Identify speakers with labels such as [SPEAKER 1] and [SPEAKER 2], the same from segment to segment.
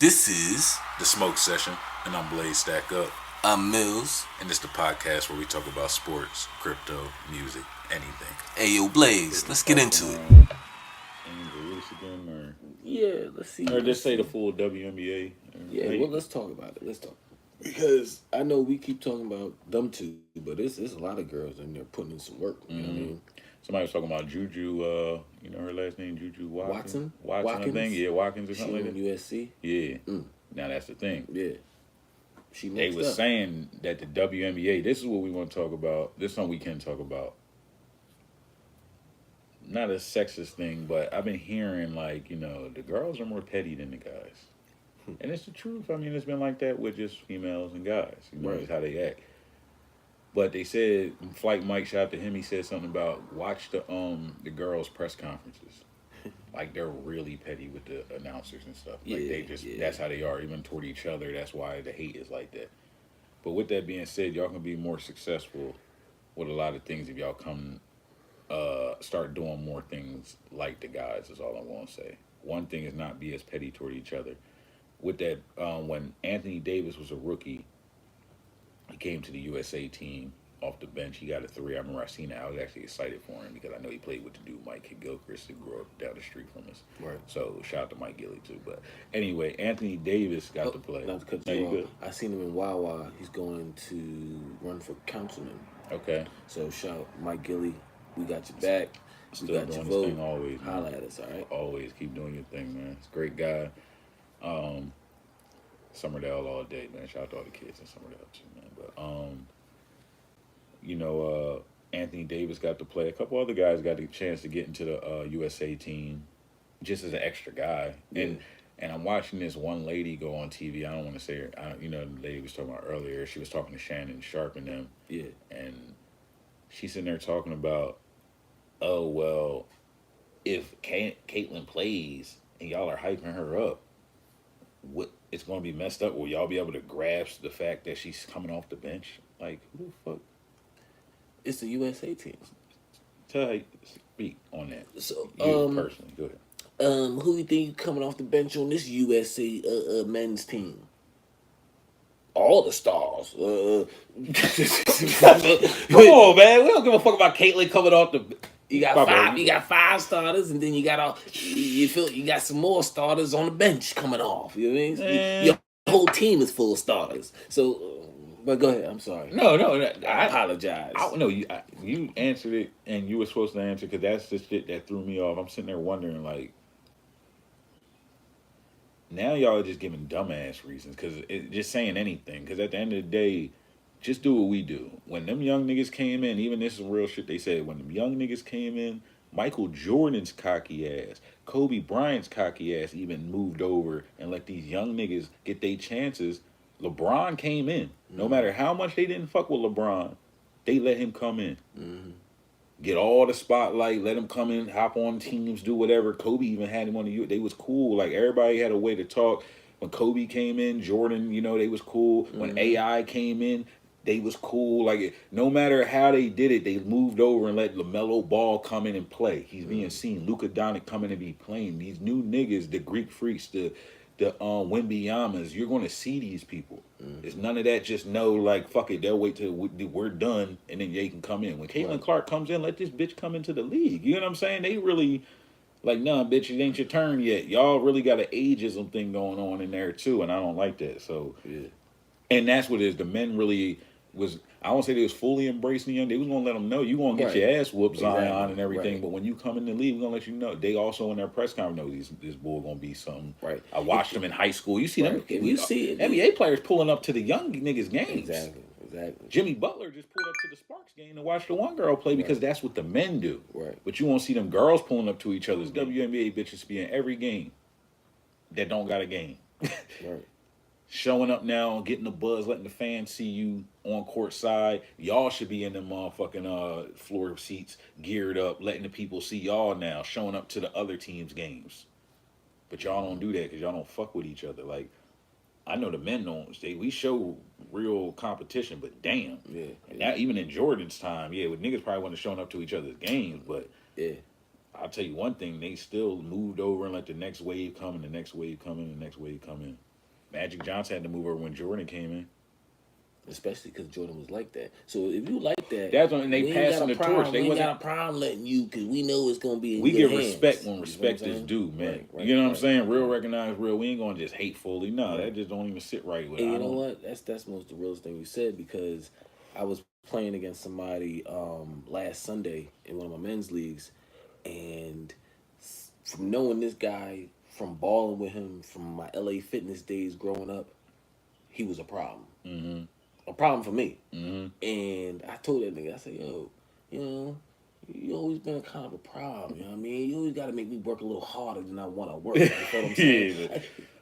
[SPEAKER 1] This is
[SPEAKER 2] The Smoke Session, and I'm Blaze Stack Up.
[SPEAKER 1] I'm Mills.
[SPEAKER 2] And it's the podcast where we talk about sports, crypto, music, anything.
[SPEAKER 1] Hey, yo, Blaze, let's get into it.
[SPEAKER 2] Reese again, or
[SPEAKER 3] Yeah, let's see.
[SPEAKER 2] just say the full WNBA.
[SPEAKER 3] Yeah, well, let's talk about it. Let's talk because I know we keep talking about them two, but it's a lot of girls in there putting in some work. You know what I mean?
[SPEAKER 2] Somebody was talking about Juju. You know her last name, Juju
[SPEAKER 3] Watson.
[SPEAKER 2] I think. Yeah, Watkins or
[SPEAKER 3] She
[SPEAKER 2] something like
[SPEAKER 3] on
[SPEAKER 2] that.
[SPEAKER 3] USC.
[SPEAKER 2] Yeah. Now that's the thing.
[SPEAKER 3] Yeah, she.
[SPEAKER 2] They
[SPEAKER 3] Next
[SPEAKER 2] was
[SPEAKER 3] up.
[SPEAKER 2] saying that the WNBA. This is what we want to talk about. This is something we can talk about. Not a sexist thing, but I've been hearing the girls are more petty than the guys. And it's the truth. I mean, it's been like that with just females and guys.
[SPEAKER 3] Right.
[SPEAKER 2] It's how they act. But they said, Flight Mike, shout out to him, he said something about watch the girls' press conferences. Like, they're really petty with the announcers and stuff. Like, that's how they are, even toward each other. That's why the hate is like that. But with that being said, y'all can be more successful with a lot of things if y'all come start doing more things like the guys, is all I'm going to say. One thing is not be as petty toward each other. With that, when Anthony Davis was a rookie, he came to the USA team off the bench. He got a three. I remember I seen it. I was actually excited for him because I know he played with the dude Mike Gilchrist, who grew up down the street from us.
[SPEAKER 3] Right.
[SPEAKER 2] So shout out to Mike Gilly too. But anyway, Anthony Davis got to play.
[SPEAKER 3] Not to cut
[SPEAKER 2] No,
[SPEAKER 3] you
[SPEAKER 2] you
[SPEAKER 3] off.
[SPEAKER 2] good?
[SPEAKER 3] I seen him in Wawa. He's going to run for councilman.
[SPEAKER 2] Okay.
[SPEAKER 3] So shout Mike Gilly. We got your back.
[SPEAKER 2] Still
[SPEAKER 3] We got
[SPEAKER 2] doing
[SPEAKER 3] your
[SPEAKER 2] his
[SPEAKER 3] vote.
[SPEAKER 2] thing always. Man.
[SPEAKER 3] Holla at us, all right?
[SPEAKER 2] Always keep doing your thing, man. It's a great guy. Summerdale all day, man. Shout out to all the kids in Summerdale too, man. But Anthony Davis got to play. A couple other guys got the chance to get into the USA team, just as an extra guy.
[SPEAKER 3] Yeah.
[SPEAKER 2] And I'm watching this one lady go on TV. I don't want to say her. The lady was talking about earlier. She was talking to Shannon Sharp and them.
[SPEAKER 3] Yeah.
[SPEAKER 2] And she's sitting there talking about, oh well, if Caitlyn plays and y'all are hyping her up, what it's going to be messed up. Will y'all be able to grasp the fact that she's coming off the bench? Like, who the fuck?
[SPEAKER 3] It's the USA team.
[SPEAKER 2] Tell her, speak on that.
[SPEAKER 3] So,
[SPEAKER 2] You personally, go ahead.
[SPEAKER 3] who you think coming off the bench on this USA men's team? All the stars.
[SPEAKER 2] Come on, man. We don't give a fuck about Caitlyn coming off the.
[SPEAKER 3] You got
[SPEAKER 2] My
[SPEAKER 3] five.
[SPEAKER 2] bad.
[SPEAKER 3] You got five starters, and then you got all. You feel you got some more starters on the bench coming off. You know what I mean? Your whole team is full of starters. So, but go ahead. I'm sorry.
[SPEAKER 2] No,
[SPEAKER 3] I apologize.
[SPEAKER 2] You answered it, and you were supposed to answer because that's the shit that threw me off. I'm sitting there wondering, like, now y'all are just giving dumbass reasons because just saying anything. Because at the end of the day, just do what we do. When them young niggas came in, even this is real shit they said. When them young niggas came in, Michael Jordan's cocky ass, Kobe Bryant's cocky ass even moved over and let these young niggas get their chances. LeBron came in. No matter how much they didn't fuck with LeBron, they let him come in. Get all the spotlight, let him come in, hop on teams, do whatever. Kobe even had him on the. They was cool. Like, everybody had a way to talk. When Kobe came in, Jordan, they was cool. When AI came in, they was cool. Like, no matter how they did it, they moved over and let LaMelo Ball come in and play. He's being seen. Luka Doncic coming and be playing. These new niggas, the Greek freaks, the Wembeyamas, you're going to see these people. It's none of that just fuck it, they'll wait till we're done and then they can come in. When Caitlin Clark comes in, let this bitch come into the league. You know what I'm saying? They really, like, nah, bitch, it ain't your turn yet. Y'all really got an ageism thing going on in there too, and I don't like that. So,
[SPEAKER 3] Yeah.
[SPEAKER 2] And that's what it is. The men really was, I won't say they was fully embracing the young. They was going to let them know you going to get your ass whooped, Zion, and everything.
[SPEAKER 3] Right.
[SPEAKER 2] But when you come in the league, we're going to let you know. They also in their press conference know this boy going to be something.
[SPEAKER 3] Right.
[SPEAKER 2] I watched them in high school. You see them.
[SPEAKER 3] You see it.
[SPEAKER 2] NBA players pulling up to the young niggas' games.
[SPEAKER 3] Exactly.
[SPEAKER 2] Jimmy Butler just pulled up to the Sparks game to watch the one girl play because that's what the men do.
[SPEAKER 3] Right.
[SPEAKER 2] But you won't see them girls pulling up to each other's WNBA bitches be in every game that don't got a game.
[SPEAKER 3] Right.
[SPEAKER 2] Showing up now, getting the buzz, letting the fans see you on court side. Y'all should be in them motherfucking floor seats, geared up, letting the people see y'all now, showing up to the other team's games. But y'all don't do that because y'all don't fuck with each other. Like, I know the men don't. We show real competition, but damn.
[SPEAKER 3] Yeah.
[SPEAKER 2] And that, even in Jordan's time, with niggas probably wasn't showing up to each other's games, but
[SPEAKER 3] Yeah.
[SPEAKER 2] I'll tell you one thing, they still moved over and let the next wave come and the next wave come in and the next wave come in. Magic Johnson had to move over when Jordan came in.
[SPEAKER 3] Especially because Jordan was like that. So if you like that,
[SPEAKER 2] That's when they
[SPEAKER 3] we ain't
[SPEAKER 2] passing
[SPEAKER 3] got a
[SPEAKER 2] the torch.
[SPEAKER 3] problem.
[SPEAKER 2] They
[SPEAKER 3] We ain't
[SPEAKER 2] wasn't.
[SPEAKER 3] got a problem letting you because we know it's gonna be in
[SPEAKER 2] We
[SPEAKER 3] good
[SPEAKER 2] give
[SPEAKER 3] hands.
[SPEAKER 2] respect when
[SPEAKER 3] You know
[SPEAKER 2] respect
[SPEAKER 3] what I'm
[SPEAKER 2] is
[SPEAKER 3] saying?
[SPEAKER 2] due, man.
[SPEAKER 3] Right,
[SPEAKER 2] You know what I'm
[SPEAKER 3] right.
[SPEAKER 2] saying? Real recognize real. We ain't gonna just hate fully. No,
[SPEAKER 3] Right.
[SPEAKER 2] that just don't even sit right with it.
[SPEAKER 3] And
[SPEAKER 2] I
[SPEAKER 3] you know
[SPEAKER 2] don't.
[SPEAKER 3] what? That's most the realest thing you said because I was playing against somebody last Sunday in one of my men's leagues, and from knowing this guy, from balling with him, from my LA fitness days growing up, he was a problem.
[SPEAKER 2] Mm-hmm.
[SPEAKER 3] A problem for me.
[SPEAKER 2] Mm-hmm.
[SPEAKER 3] And I told that nigga, I said, yo, you know, you always been kind of a problem, you know what I mean? You always got to make me work a little harder than I want to work. You feel what I'm saying?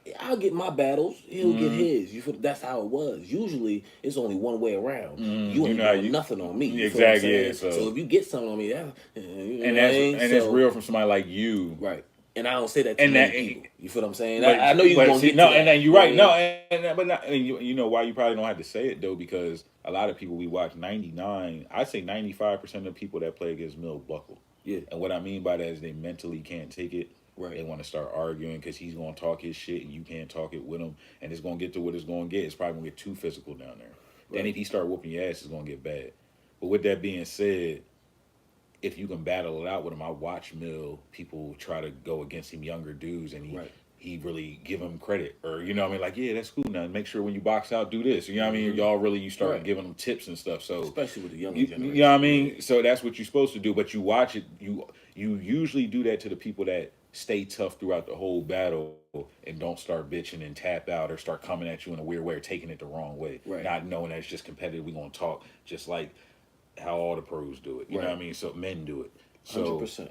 [SPEAKER 2] Yeah.
[SPEAKER 3] I'll get my battles, he'll get
[SPEAKER 2] Mm-hmm.
[SPEAKER 3] his. You feel that's how it was. Usually, it's only one way around.
[SPEAKER 2] Mm-hmm.
[SPEAKER 3] You ain't
[SPEAKER 2] know,
[SPEAKER 3] doing nothing on me. You
[SPEAKER 2] exactly.
[SPEAKER 3] feel what I'm
[SPEAKER 2] Yeah.
[SPEAKER 3] saying?
[SPEAKER 2] So
[SPEAKER 3] if you get something on me, that, you know
[SPEAKER 2] and
[SPEAKER 3] what I
[SPEAKER 2] that's
[SPEAKER 3] mean?
[SPEAKER 2] and it's real from somebody like you.
[SPEAKER 3] Right. And I don't say that to
[SPEAKER 2] And
[SPEAKER 3] many
[SPEAKER 2] that
[SPEAKER 3] people. You feel what I'm saying?
[SPEAKER 2] But,
[SPEAKER 3] I know you're
[SPEAKER 2] but
[SPEAKER 3] gonna
[SPEAKER 2] see,
[SPEAKER 3] get
[SPEAKER 2] no,
[SPEAKER 3] to that.
[SPEAKER 2] and then you're
[SPEAKER 3] You
[SPEAKER 2] right.
[SPEAKER 3] know
[SPEAKER 2] No,
[SPEAKER 3] what I mean?
[SPEAKER 2] but not, and you know why you probably don't have to say it though, because a lot of people we watch 99. I say 95% of the people that play against Mill buckle.
[SPEAKER 3] Yeah.
[SPEAKER 2] And what I mean by that is they mentally can't take it.
[SPEAKER 3] Right.
[SPEAKER 2] They want to start arguing because he's going to talk his shit and you can't talk it with him, and it's going to get to what it's going to get. It's probably going to get too physical down there.
[SPEAKER 3] Right.
[SPEAKER 2] Then if he start whooping your ass, it's going to get bad. But with that being said, if you can battle it out with him, I watch Mill people try to go against him, younger dudes, and he really give him credit, or you know what I mean, like, yeah, that's cool. Now make sure when you box out, do this. You know what I mean? Y'all really you start giving them tips and stuff. So
[SPEAKER 3] especially with the younger
[SPEAKER 2] you
[SPEAKER 3] generation.
[SPEAKER 2] know what I mean? So that's what you're supposed to do. But you watch it. You usually do that to the people that stay tough throughout the whole battle and don't start bitching and tap out or start coming at you in a weird way or taking it the wrong way.
[SPEAKER 3] Right.
[SPEAKER 2] Not knowing that it's just competitive. We're gonna talk just like how all the pros do it. You know what I mean? So men do it. So
[SPEAKER 3] 100%.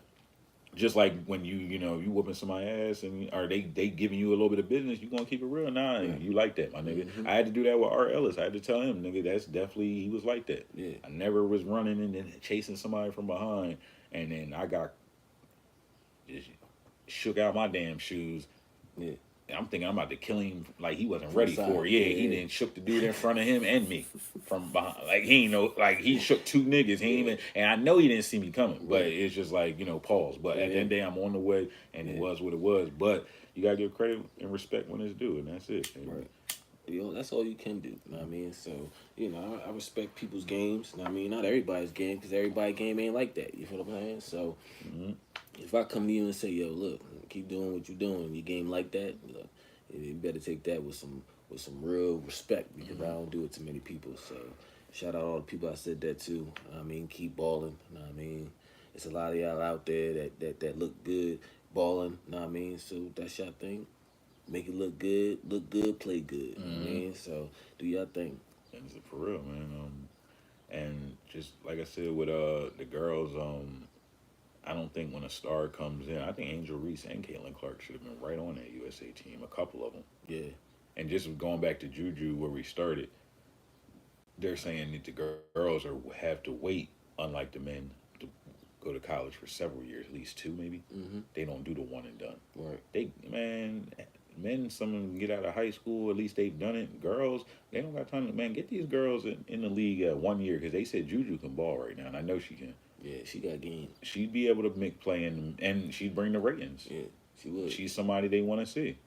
[SPEAKER 2] just like when you whooping somebody's ass and or they giving you a little bit of business, you gonna keep it real. Nah, you like that, my nigga. I had to do that with R. Ellis. I had to tell him, nigga, that's definitely he was like that.
[SPEAKER 3] Yeah.
[SPEAKER 2] I never was running and then chasing somebody from behind, and then I got just shook out my damn shoes.
[SPEAKER 3] Yeah.
[SPEAKER 2] I'm thinking I'm about to kill him like he wasn't ready for it. Yeah, he didn't shook the dude in front of him and me from behind. Like he ain't know, like he shook two niggas. He ain't even, and I know he didn't see me coming, but it's just like, pause. But at the end of the day, I'm on the way, and it was what it was. But you gotta give credit and respect when it's due, and that's it.
[SPEAKER 3] Right. That's all you can do. You know what I mean? So, I respect people's games. You know what I mean? Not everybody's game, because everybody's game ain't like that. You feel what I'm saying? So, if I come to you and say, yo, look, keep doing what you're doing, your game like that, look, you better take that with some real respect, because I don't do it to many people. So, shout out all the people I said that to. You know what I mean? Keep balling. You know what I mean? It's a lot of y'all out there that look good balling. You know what I mean? So, that's your thing. Make it look good, play good. You know what I mean? So, do your thing.
[SPEAKER 2] And for real, man. And just like I said with the girls, I don't think when a star comes in, I think Angel Reese and Caitlin Clark should have been right on that USA team. A couple of them.
[SPEAKER 3] Yeah.
[SPEAKER 2] And just going back to Juju where we started, they're saying that the girls have to wait, unlike the men, to go to college for several years, at least 2 maybe.
[SPEAKER 3] Mm-hmm.
[SPEAKER 2] They don't do the one and done.
[SPEAKER 3] Right.
[SPEAKER 2] Men, some of them get out of high school, at least they've done it. Girls, they don't got time to, get these girls in the league 1 year, because they said Juju can ball right now, and I know she can.
[SPEAKER 3] Yeah, she got game.
[SPEAKER 2] She'd be able to make play, and she'd bring the ratings.
[SPEAKER 3] Yeah, she would.
[SPEAKER 2] She's somebody they want to see.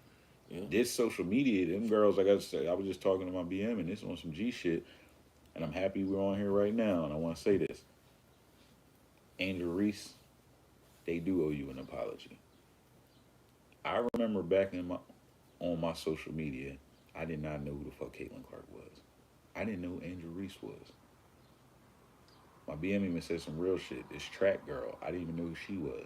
[SPEAKER 3] Yeah.
[SPEAKER 2] This social media, them girls, like I said, I was just talking to my BM, and this on some G shit, and I'm happy we're on here right now, and I want to say this. Angel Reese, they do owe you an apology. I remember back on my social media, I did not know who the fuck Caitlin Clark was. I didn't know who Angel Reese was. My BM even said some real shit. This track girl, I didn't even know who she was.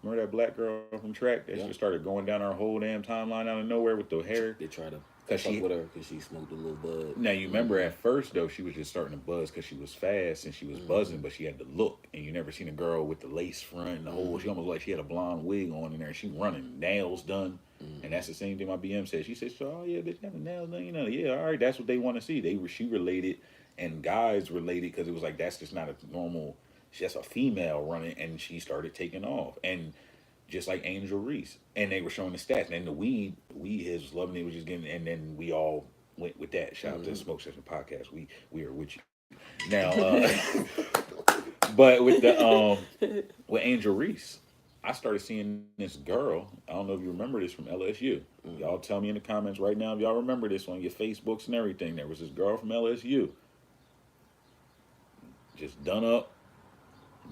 [SPEAKER 2] Remember that black girl from track that just started going down our whole damn timeline out of nowhere with the hair?
[SPEAKER 3] They try to fuck with her because she smoked a little bud.
[SPEAKER 2] Now, you remember at first, though, she was just starting to buzz because she was fast and she was buzzing, but she had the look. And you never seen a girl with the lace front and the whole, she almost like she had a blonde wig on in there. She running, nails done. And that's the same thing my BM said. She said, oh, yeah, bitch, got the nails done. Yeah, all right, that's what they want to see. She related, and guys related, because it was like, that's just not a normal, that's a female running, and she started taking off. And just like Angel Reese. And they were showing the stats. And then the weed heads was loving it, was just getting, and then we all went with that. Shout out to the Smoke Session Podcast. We are with you. Now, but with the with Angel Reese, I started seeing this girl. I don't know if you remember this from LSU. Y'all tell me in the comments right now if y'all remember this on your Facebooks and everything. There was this girl from LSU. Just done up,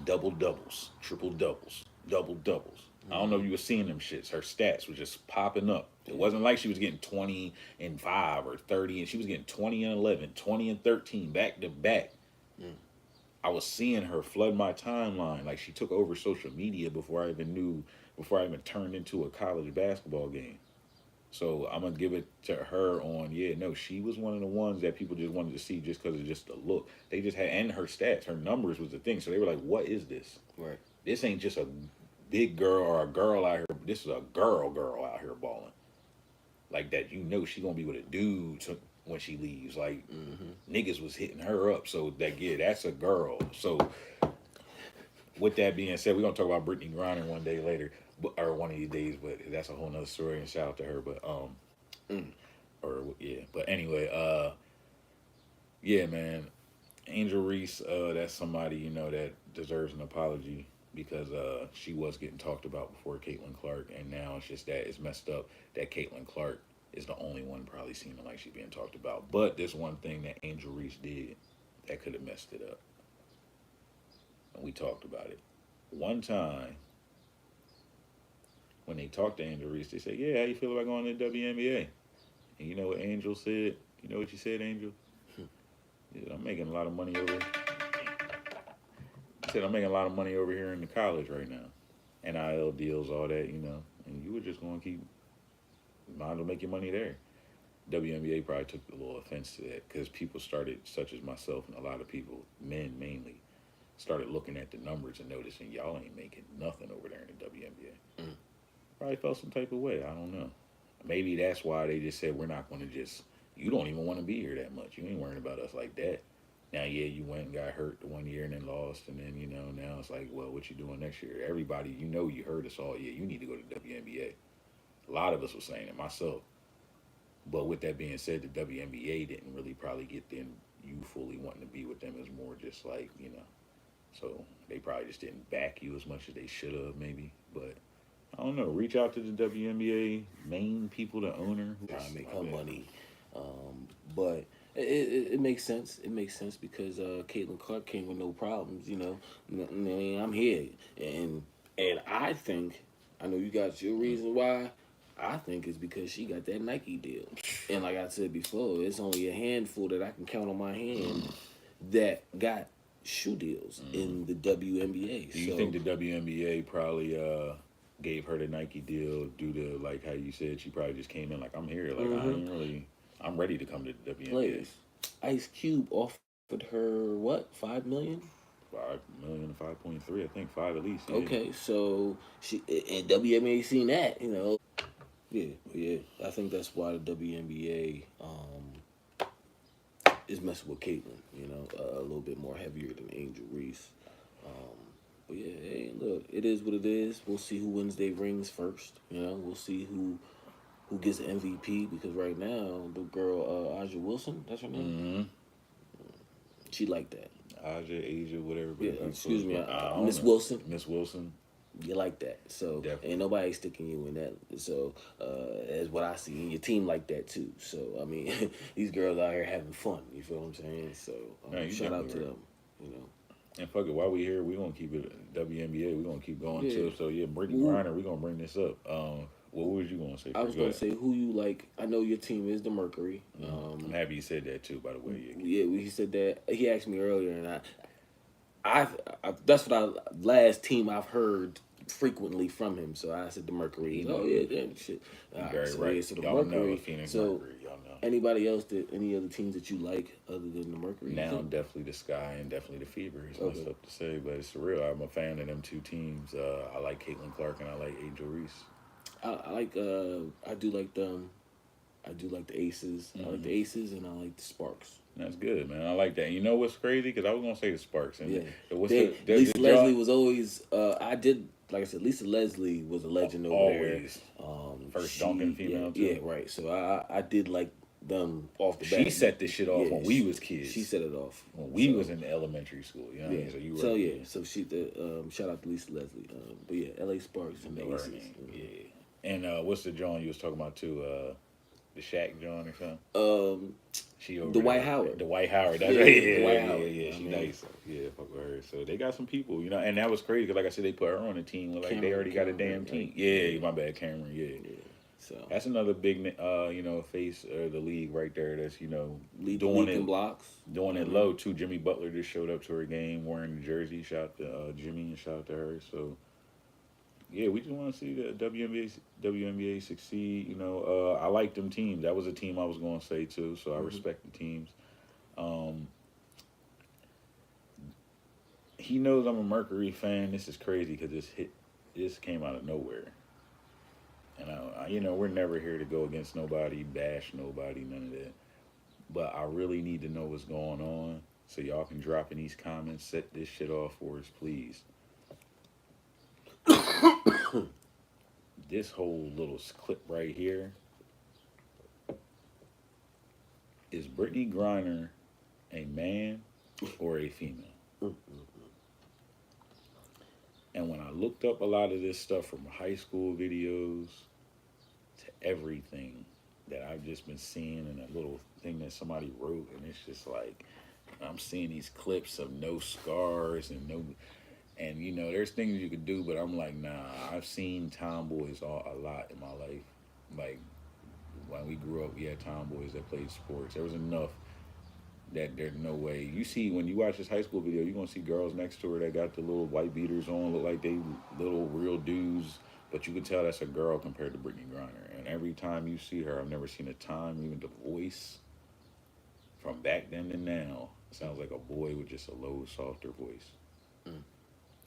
[SPEAKER 2] double doubles, triple doubles, double doubles. I don't know if you were seeing them shits. Her stats were just popping up. It wasn't like she was getting 20 and 5 or 30, and she was getting 20 and 11, 20 and 13 back to back. I was seeing her flood my timeline. Like she took over social media before I even turned into a college basketball game. So I'm gonna give it to her on, she was one of the ones that people just wanted to see just because of just the look. They just had, and her stats, her numbers was the thing. So they were like, what is this?
[SPEAKER 3] Right.
[SPEAKER 2] This ain't just a big girl or a girl out here. This is a girl out here balling. Like that, she gonna be with a dude when she leaves. Like niggas was hitting her up. So that's a girl. So with that being said, we're gonna talk about Brittney Griner one day later, or one of these days. But that's a whole nother story. And shout out to her. But But anyway, man, Angel Reese, that's somebody that deserves an apology because she was getting talked about before Caitlin Clark, and now it's just that it's messed up that Caitlin Clark is the only one probably seeming like she's being talked about. But there's one thing that Angel Reese did that could have messed it up. And we talked about it. One time, when they talked to Angel Reese, they said, how you feel about going to the WNBA? And you know what Angel said? You know what you said, Angel? He said, I'm making a lot of money over here in the college right now. NIL deals, all that, and you were just going to keep, might as well make your money there. WNBA probably took a little offense to that because people started, such as myself and a lot of people, men mainly, started looking at the numbers and noticing y'all ain't making nothing over there in the WNBA. Probably felt some type of way. I don't know. Maybe that's why they just said, we're not going to you don't even want to be here that much. You ain't worrying about us like that. Now, you went and got hurt the 1 year and then lost, and then, now it's like, well, what you doing next year? Everybody, you heard us all, you need to go to the WNBA. A lot of us were saying it, myself. But with that being said, the WNBA didn't really probably get them, you fully wanting to be with them. It was more just like, so they probably just didn't back you as much as they should have, maybe. But I don't know. Reach out to the WNBA main people, the owner.
[SPEAKER 3] Trying to make her money. But it makes sense. It makes sense because Caitlin Clark came with no problems, I mean, I'm here. And I think, I know you got your reason why. I think it's because she got that Nike deal. And like I said before, it's only a handful that I can count on my hand that got shoe deals in the WNBA.
[SPEAKER 2] Do you think the WNBA probably gave her the Nike deal due to, like how you said, she probably just came in like, I'm here, like I'm ready to come to the WNBA.
[SPEAKER 3] Players. Ice Cube offered her what, $5 million?
[SPEAKER 2] 5 million, 5.3, I think 5 at least. Yeah.
[SPEAKER 3] Okay, so she and WNBA seen that, Yeah. I think that's why the WNBA is messing with Caitlin, a little bit more heavier than Angel Reese. But yeah, hey, look, it is what it is. We'll see who wins their rings first. We'll see who gets the MVP because right now the girl Aja Wilson, that's her name. She like that.
[SPEAKER 2] Aja, whatever.
[SPEAKER 3] Yeah, excuse me, Miss Wilson.
[SPEAKER 2] Miss Wilson.
[SPEAKER 3] You like that, so
[SPEAKER 2] definitely.
[SPEAKER 3] Ain't nobody sticking you in that. So as what I see, and your team like that too. So I mean, these girls out here having fun. You feel what I'm saying? So shout out to them.
[SPEAKER 2] And fuck it, while we here, we gonna keep it WNBA. We gonna keep going too. So Brittney Griner, we gonna bring this up. What was you gonna say?
[SPEAKER 3] I was gonna say who you like. I know your team is the Mercury.
[SPEAKER 2] I'm happy you said that too. By the way,
[SPEAKER 3] he said that. He asked me earlier, and I that's what last team I've heard frequently from him. So I said the Mercury. Damn shit.
[SPEAKER 2] Very right.
[SPEAKER 3] So the
[SPEAKER 2] y'all
[SPEAKER 3] Mercury.
[SPEAKER 2] Know Phoenix Mercury. Y'all know.
[SPEAKER 3] Anybody else any other teams that you like other than the Mercury?
[SPEAKER 2] Now definitely the Sky and definitely the Fever. It's my stuff to say, but it's surreal. I'm a fan of them two teams. I like Caitlin Clark and I like Angel Reese.
[SPEAKER 3] I do like them. I do like the Aces. I like the Aces and I like the Sparks.
[SPEAKER 2] That's good, man. I like that. You know what's crazy? Because I was gonna say the Sparks. And
[SPEAKER 3] Lisa Leslie was always. Like I said, Lisa Leslie was a legend over
[SPEAKER 2] always.
[SPEAKER 3] There.
[SPEAKER 2] First dunking female.
[SPEAKER 3] Yeah, right. So I did like them off the bat.
[SPEAKER 2] She set this shit off when we was kids.
[SPEAKER 3] She set it off
[SPEAKER 2] when we was in elementary school. You know what I mean? So you were.
[SPEAKER 3] So she shout out to Lisa Leslie. But yeah, LA Sparks and the Aces.
[SPEAKER 2] Yeah. And what's the John you was talking about too? The Shaq John or something? She over
[SPEAKER 3] Dwight
[SPEAKER 2] there.
[SPEAKER 3] Howard.
[SPEAKER 2] The White Howard. That's
[SPEAKER 3] Yeah,
[SPEAKER 2] right. Yeah,
[SPEAKER 3] Dwight
[SPEAKER 2] yeah,
[SPEAKER 3] Howard.
[SPEAKER 2] yeah.
[SPEAKER 3] I
[SPEAKER 2] She
[SPEAKER 3] mean,
[SPEAKER 2] nice. Yeah, fuck with her. So they got some people, you know, and that was crazy because, like I said, they put her on the team. Like they already got a damn team. Yeah, my bad, Cameron. Yeah.
[SPEAKER 3] So
[SPEAKER 2] That's another big, you know, face of the league right there. That's, you know,
[SPEAKER 3] lead
[SPEAKER 2] doing it,
[SPEAKER 3] in blocks,
[SPEAKER 2] doing it low too. Jimmy Butler just showed up to her game wearing the jersey. Shout out to Jimmy and shout out to her. So yeah, we just want to see the WNBA succeed. You know, I like them teams. That was a team I was going to say too. So I respect the teams. He knows I'm a Mercury fan. This is crazy because this came out of nowhere. And you know, we're never here to go against nobody, bash nobody, none of that. But I really need to know what's going on, so y'all can drop in these comments. Set this shit off for us, please. This whole little clip right here is Brittney Griner a man or a female? And when I looked up a lot of this stuff from high school videos to everything that I've just been seeing in a little thing that somebody wrote, and it's just like, I'm seeing these clips of no scars and and you know, there's things you could do, but I'm like, nah, I've seen tomboys a lot in my life. Like, when we grew up, we had tomboys that played sports. There was enough that there's no way. You see, when you watch this high school video, you're going to see girls next to her that got the little white beaters on, look like they little real dudes, but you can tell that's a girl compared to Brittney Griner. And every time you see her, I've never seen a time, even the voice, from back then to now, sounds like a boy with just a low, softer voice.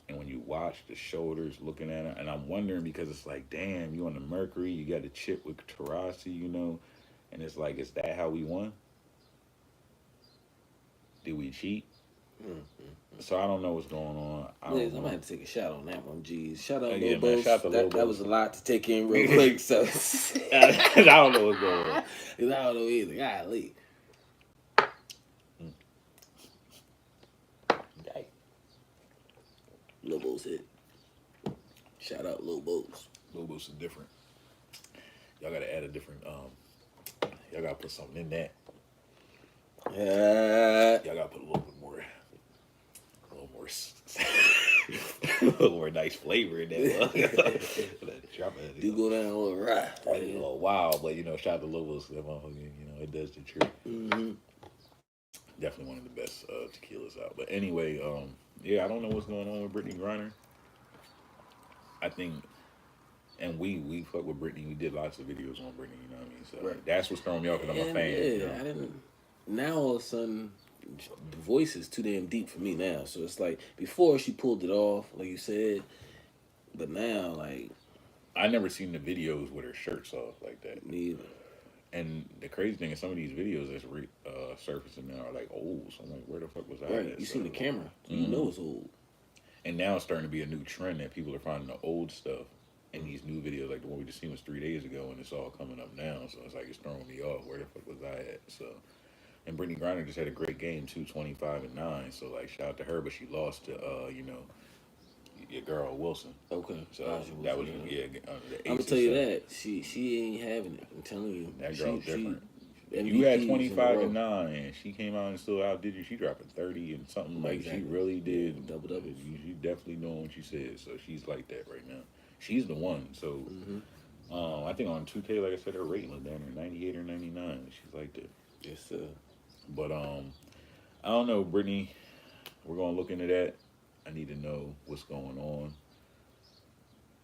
[SPEAKER 2] And when you watch the shoulders looking at her, and I'm wondering because it's like, damn, you on the Mercury, you got a chip with Tarasi, you know, and it's like, is that how we won? Did we cheat? So I don't know what's going on.
[SPEAKER 3] I'm gonna have to take a shot on that one. Jeez, shout out
[SPEAKER 2] yeah,
[SPEAKER 3] Lobos. That was a lot to take in real quick. So
[SPEAKER 2] I don't know what's going on.
[SPEAKER 3] I don't know either. Golly. Lobos hit. Shout out Lobos.
[SPEAKER 2] Lobos is different. Y'all gotta add a different. Y'all gotta put something in that. Y'all gotta put a little more, a little more nice flavor in that.
[SPEAKER 3] Do go down a little right.
[SPEAKER 2] A little wild, but you know, shout out to Lobos. That motherfucker, you know, it does the trick. Definitely one of the best tequilas out. But anyway, yeah, I don't know what's going on with Brittney Griner. I think, and we fuck with Brittney. We did lots of videos on Brittney. You know what I mean? So that's what's throwing me off because I'm a fan.
[SPEAKER 3] Yeah,
[SPEAKER 2] you know?
[SPEAKER 3] I didn't. Now all of a sudden, the voice is too damn deep for me now. So it's like before she pulled it off, like you said, but now like
[SPEAKER 2] I never seen the videos with her shirts off like that.
[SPEAKER 3] Neither.
[SPEAKER 2] And the crazy thing is, some of these videos that's surfacing now are like old. So I'm like, where the fuck was I?
[SPEAKER 3] Right, you seen the camera, so you know it's old.
[SPEAKER 2] And now it's starting to be a new trend that people are finding the old stuff in these new videos, like the one we just seen was 3 days ago, and it's all coming up now. So it's like it's throwing me off. Where the fuck was I at? So, and Brittney Griner just had a great game too, 25-9. So like, shout out to her, but she lost to you know, your girl Wilson.
[SPEAKER 3] Okay,
[SPEAKER 2] so that was
[SPEAKER 3] I'm gonna tell you that she ain't having it. I'm telling you,
[SPEAKER 2] that girl's different.
[SPEAKER 3] MVPs
[SPEAKER 2] You had 25-9, and she came out and still outdid you. She dropping 30 and something like
[SPEAKER 3] exactly.
[SPEAKER 2] She really did.
[SPEAKER 3] Double.
[SPEAKER 2] She definitely doing what she said. So she's like that right now. She's the one. So I think on 2K, like I said, her rating was down there 98 or 99. She's like that.
[SPEAKER 3] Yes, sir.
[SPEAKER 2] But I don't know, Brittney. We're gonna look into that. I need to know what's going on.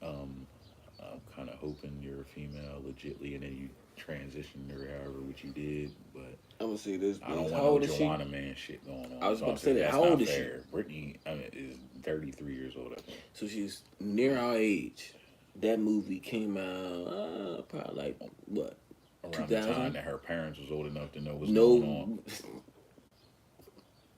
[SPEAKER 2] I'm kind of hoping you're a female legitly, and then you transitioned her however which you did. But
[SPEAKER 3] I'm gonna say this.
[SPEAKER 2] I don't
[SPEAKER 3] how
[SPEAKER 2] want
[SPEAKER 3] old
[SPEAKER 2] no
[SPEAKER 3] is she?
[SPEAKER 2] Joanna man shit going on.
[SPEAKER 3] I was
[SPEAKER 2] So
[SPEAKER 3] about to say that.
[SPEAKER 2] that's
[SPEAKER 3] How old
[SPEAKER 2] not
[SPEAKER 3] is she?
[SPEAKER 2] fair. Brittney, is 33 years old, I think.
[SPEAKER 3] So she's near our age. That movie came out probably like what?
[SPEAKER 2] Around
[SPEAKER 3] 2000?
[SPEAKER 2] the time that her parents was old enough to know what's going on.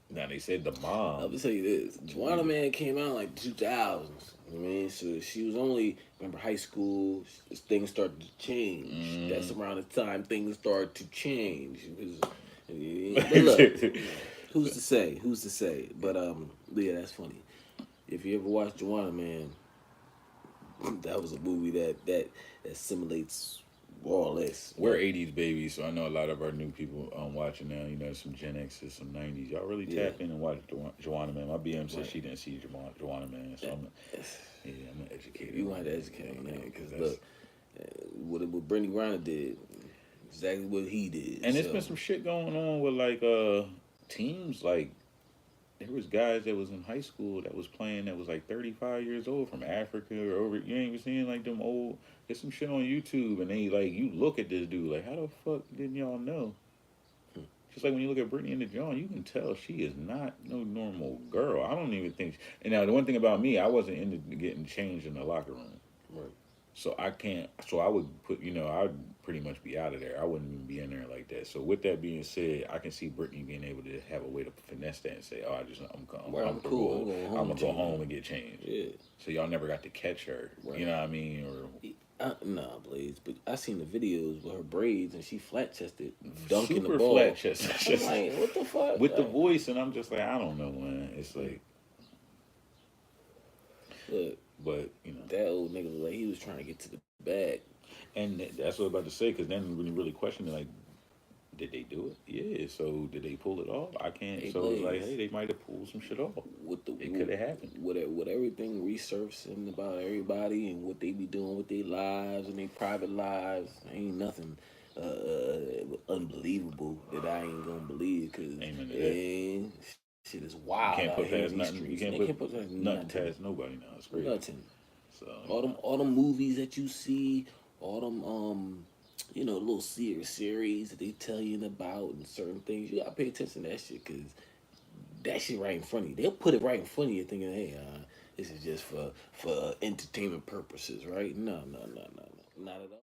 [SPEAKER 2] Now they said the mom.
[SPEAKER 3] I'll tell you this: Joanna Man came out like 2000s. I mean, so she was only remember high school. Things started to change. That's around the time things started to change. But look, who's to say? Who's to say? But yeah, that's funny. If you ever watch Joanna Man, That was a movie that simulates all this.
[SPEAKER 2] We're '80s babies, so I know a lot of our new people watching now. You know, some Gen X's, some '90s. Y'all really tap in and watch Joanna Man. My BM said she didn't see Joanna Man, so I'm an educator.
[SPEAKER 3] You want to educate, man, because look, what Brittney Griner did, exactly what he did.
[SPEAKER 2] And there's been some shit going on with like teams. Like there was guys that was in high school that was playing that was like 35 years old from Africa or over. You ain't even seeing like them old. There's some shit on YouTube, and they like you look at this dude like, how the fuck didn't y'all know? Just like when you look at Brittney in the John, you can tell she is not no normal girl. I don't even think. And now the one thing about me, I wasn't into getting changed in the locker room.
[SPEAKER 3] Right.
[SPEAKER 2] So I can't. So I would put, I'd pretty much be out of there. I wouldn't even be in there like that. So with that being said, I can see Brittney being able to have a way to finesse that and say, "Oh, I'm cool. I'm gonna go home and get changed."
[SPEAKER 3] Yeah.
[SPEAKER 2] So y'all never got to catch her.
[SPEAKER 3] Right.
[SPEAKER 2] You know what I mean? Or
[SPEAKER 3] nah, Blaze. But I seen the videos with her braids and she flat chested dunking
[SPEAKER 2] super
[SPEAKER 3] the ball.
[SPEAKER 2] flat chested.
[SPEAKER 3] I'm like, what the fuck?
[SPEAKER 2] With the voice, and I'm just like, I don't know, man. It's like,
[SPEAKER 3] look,
[SPEAKER 2] but
[SPEAKER 3] that old nigga looked like he was trying to get to the bag.
[SPEAKER 2] And that's what I was about to say, because then when you really question it, like, did they do it? Yeah. So did they pull it off? I can't.
[SPEAKER 3] Hey,
[SPEAKER 2] so it's like, hey, they might have pulled some shit off. It could have happened.
[SPEAKER 3] With everything resurfacing about everybody and what they be doing with their lives and their private lives, ain't nothing unbelievable that I ain't gonna believe, because shit is wild.
[SPEAKER 2] You can't put past
[SPEAKER 3] nothing.
[SPEAKER 2] You can't put nothing past nobody now. It's crazy.
[SPEAKER 3] Nothing.
[SPEAKER 2] So
[SPEAKER 3] all them movies that you see, all them little series that they tell you about and certain things, you gotta pay attention to that shit, because that shit right in front of you. They'll put it right in front of you thinking, hey, this is just for entertainment purposes, right? No, not at all.